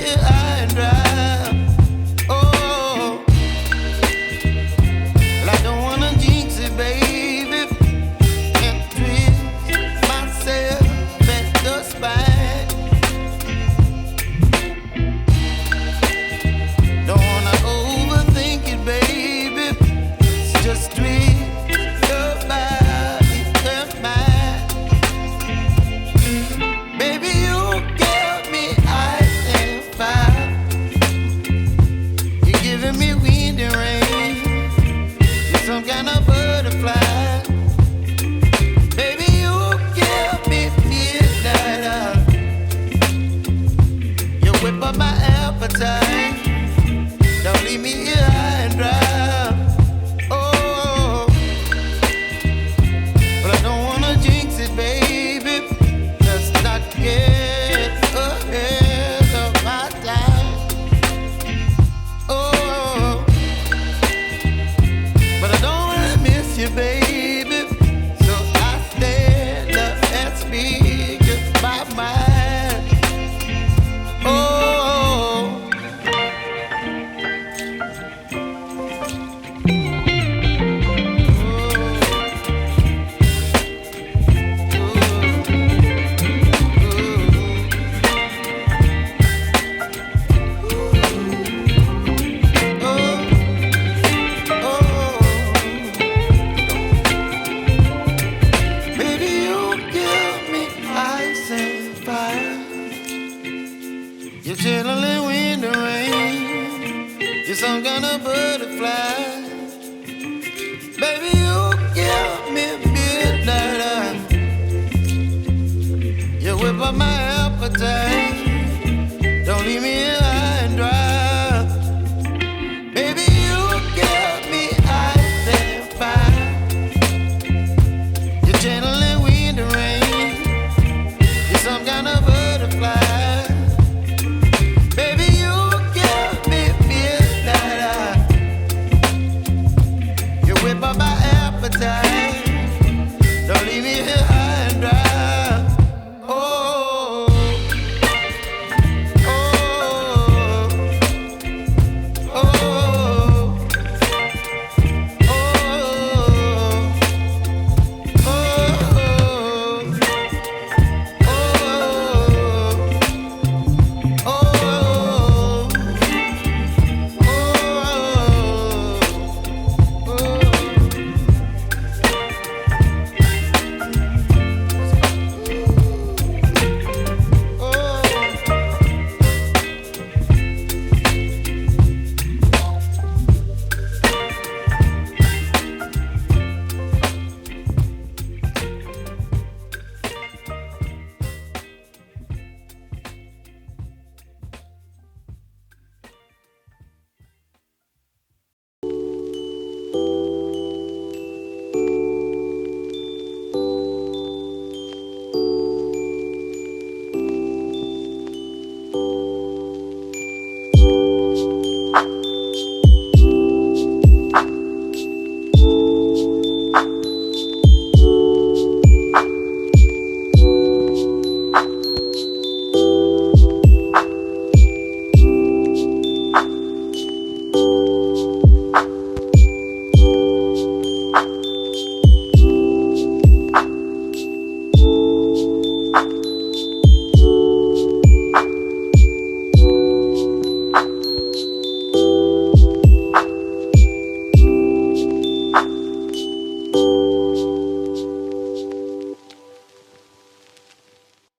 here high and dry. Oh, well, I don't wanna jinx it, baby, and twist myself at the spine. Don't wanna overthink it, baby. It's just twist your body and mine. Baby, you give me ice and fire. You're giving me wind and rain. You're some kind of butterfly. Baby, you give me midnight. You whip up my appetite. Don't leave me here high and dry. Oh, but I don't wanna jinx it, baby. Let's not get ahead of my time. Oh, but I don't wanna miss you, baby. So I stand up and speak my mind. Oh. Baby, you give me ice and fire. You're chilling wind and rain. You're some kind of butterfly. Baby, you give me midnight. You whip up my appetite.